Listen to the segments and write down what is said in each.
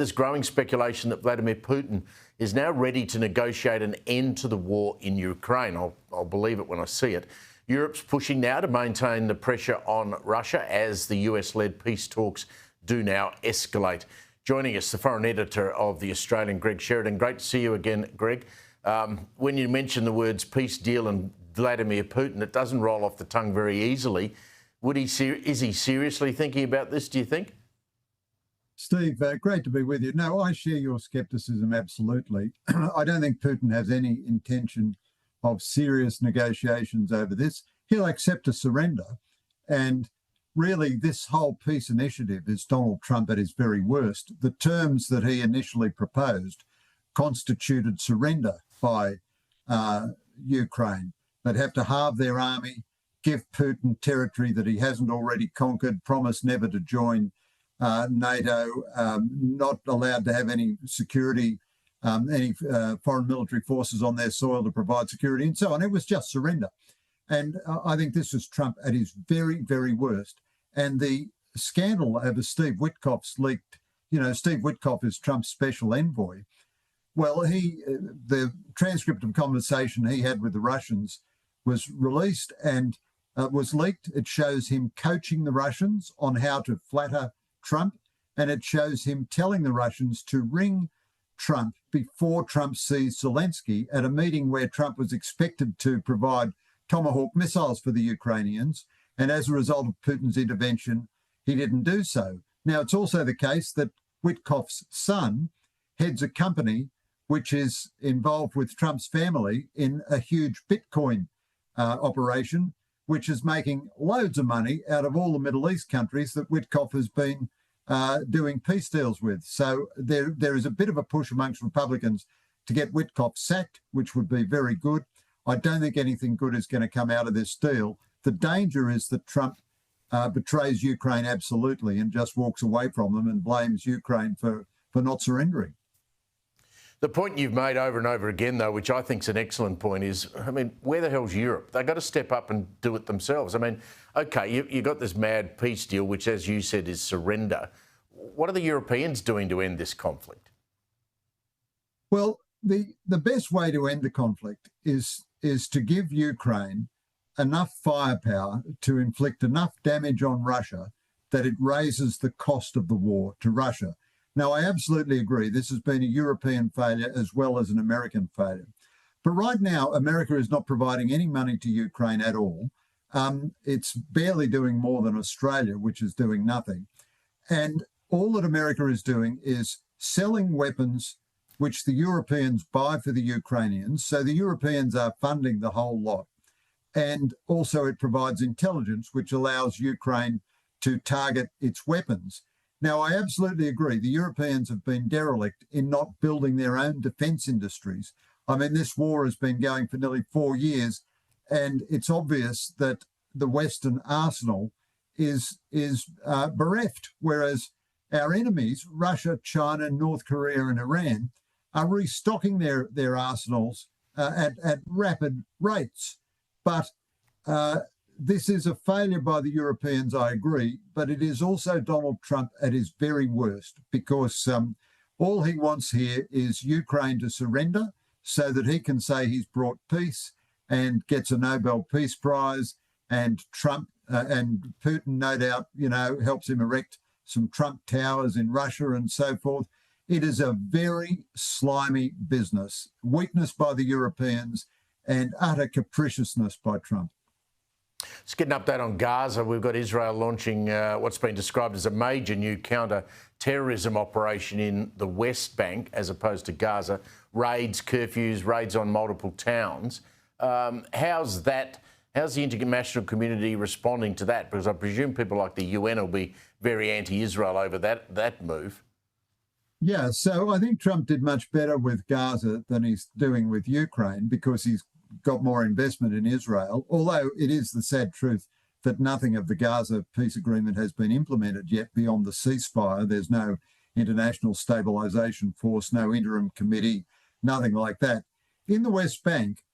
There's growing speculation that Vladimir Putin is now ready to negotiate an end to the war in Ukraine. I'll believe it when I see it. Europe's pushing now to maintain the pressure on Russia as the US-led peace talks do now escalate. Joining us, the foreign editor of The Australian, Greg Sheridan. Great to see you again, Greg. When you mention the words peace deal and Vladimir Putin, it doesn't roll off the tongue very easily. Is he seriously thinking about this, do you think? Steve, great to be with you. No, I share your scepticism, absolutely. I don't think Putin has any intention of serious negotiations over this. He'll accept a surrender. And really, this whole peace initiative is Donald Trump at his very worst. The terms that he initially proposed constituted surrender by Ukraine. They'd have to halve their army, give Putin territory that he hasn't already conquered, promise never to join NATO, not allowed to have any security, any foreign military forces on their soil to provide security, and so on. It was just surrender. And I think this is Trump at his very, very worst. And the scandal over Steve Witkoff's leaked, Steve Witkoff is Trump's special envoy. Well, the transcript of conversation he had with the Russians was released and was leaked. It shows him coaching the Russians on how to flatter Trump, and it shows him telling the Russians to ring Trump before Trump sees Zelensky at a meeting where Trump was expected to provide Tomahawk missiles for the Ukrainians, and as a result of Putin's intervention, he didn't do so. Now, it's also the case that Witkoff's son heads a company which is involved with Trump's family in a huge Bitcoin operation, which is making loads of money out of all the Middle East countries that Witkoff has been doing peace deals with. So there is a bit of a push amongst Republicans to get Witkoff sacked, which would be very good. I don't think anything good is going to come out of this deal. The danger is that Trump betrays Ukraine absolutely and just walks away from them and blames Ukraine for not surrendering. The point you've made over and over again, though, which I think is an excellent point, is, where the hell's Europe? They've got to step up and do it themselves. OK, you've got this mad peace deal, which, as you said, is surrender. What are the Europeans doing to end this conflict? Well, the best way to end the conflict is to give Ukraine enough firepower to inflict enough damage on Russia that it raises the cost of the war to Russia. Now, I absolutely agree. This has been a European failure as well as an American failure. But right now, America is not providing any money to Ukraine at all. It's barely doing more than Australia, which is doing nothing. And all that America is doing is selling weapons which the Europeans buy for the Ukrainians. So the Europeans are funding the whole lot. And also it provides intelligence, which allows Ukraine to target its weapons. Now, I absolutely agree. The Europeans have been derelict in not building their own defence industries. This war has been going for nearly 4 years, and it's obvious that the Western arsenal is bereft, whereas our enemies, Russia, China, North Korea and Iran, are restocking their arsenals at rapid rates. But this is a failure by the Europeans, I agree, but it is also Donald Trump at his very worst, because all he wants here is Ukraine to surrender so that he can say he's brought peace and gets a Nobel Peace Prize, and Trump and Putin, no doubt, helps him erect some Trump towers in Russia and so forth. It is a very slimy business, weakness by the Europeans and utter capriciousness by Trump. Let's get an update on Gaza. We've got Israel launching what's been described as a major new counter-terrorism operation in the West Bank as opposed to Gaza. Raids, curfews, raids on multiple towns. How's the international community responding to that? Because I presume people like the UN will be very anti-Israel over that move. Yeah, so I think Trump did much better with Gaza than he's doing with Ukraine because he's got more investment in Israel, although it is the sad truth that nothing of the Gaza peace agreement has been implemented yet beyond the ceasefire. There's no international stabilisation force, no interim committee, nothing like that. In the West Bank,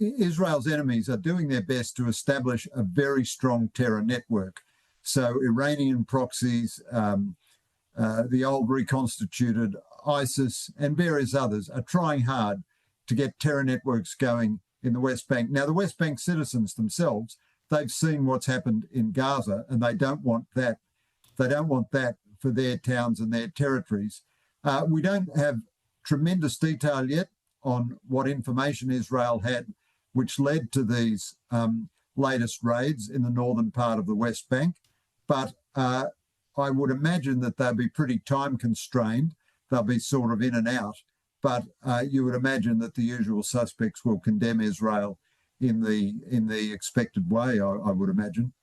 Israel's enemies are doing their best to establish a very strong terror network. So Iranian proxies, the old reconstituted ISIS and various others are trying hard to get terror networks going in the West Bank. Now, the West Bank citizens themselves, they've seen what's happened in Gaza, and they don't want that. They don't want that for their towns and their territories. We don't have tremendous detail yet on what information Israel had, which led to these latest raids in the northern part of the West Bank. But I would imagine that they'll be pretty time constrained. They'll be sort of in and out. But you would imagine that the usual suspects will condemn Israel in the expected way, I would imagine.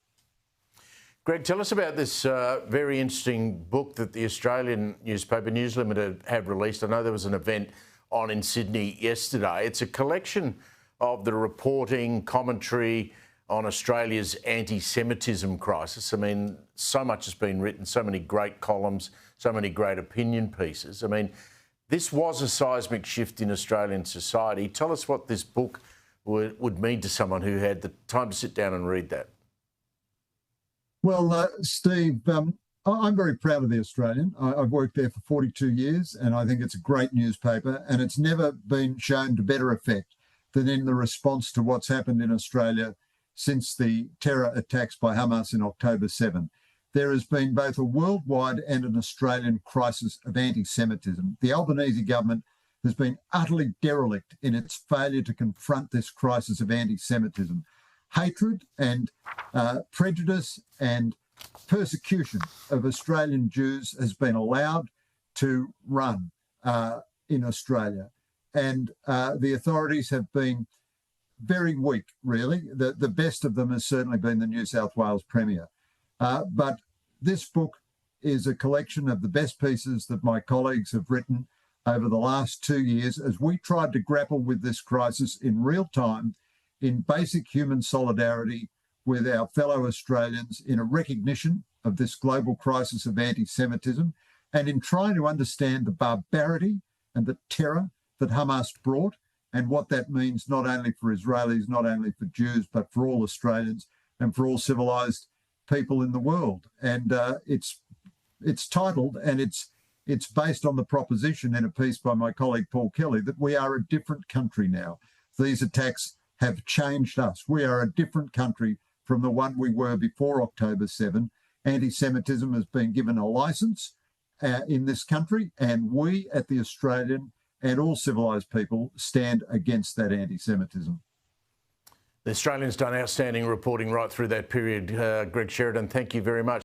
Greg, tell us about this very interesting book that the Australian newspaper News Limited have released. I know there was an event on in Sydney yesterday. It's a collection of the reporting, commentary on Australia's anti-Semitism crisis. I mean, so much has been written, so many great columns, so many great opinion pieces. I mean, this was a seismic shift in Australian society. Tell us what this book would mean to someone who had the time to sit down and read that. Well, Steve, I'm very proud of The Australian. I've worked there for 42 years, and I think it's a great newspaper, and it's never been shown to better effect than in the response to what's happened in Australia since the terror attacks by Hamas in October 7. There has been both a worldwide and an Australian crisis of anti-Semitism. The Albanese government has been utterly derelict in its failure to confront this crisis of anti-Semitism. Hatred and prejudice and persecution of Australian Jews has been allowed to run in Australia. And the authorities have been very weak, really. The best of them has certainly been the New South Wales Premier. But this book is a collection of the best pieces that my colleagues have written over the last 2 years as we tried to grapple with this crisis in real time, in basic human solidarity with our fellow Australians, in a recognition of this global crisis of anti-Semitism, and in trying to understand the barbarity and the terror that Hamas brought and what that means not only for Israelis, not only for Jews, but for all Australians and for all civilised people in the world. And it's titled, and it's based on the proposition in a piece by my colleague Paul Kelly, that we are a different country now. These attacks have changed us. We are a different country from the one we were before October 7. Anti-Semitism has been given a licence in this country, and we at The Australian and all civilised people stand against that anti-Semitism. The Australian's done outstanding reporting right through that period. Greg Sheridan, thank you very much.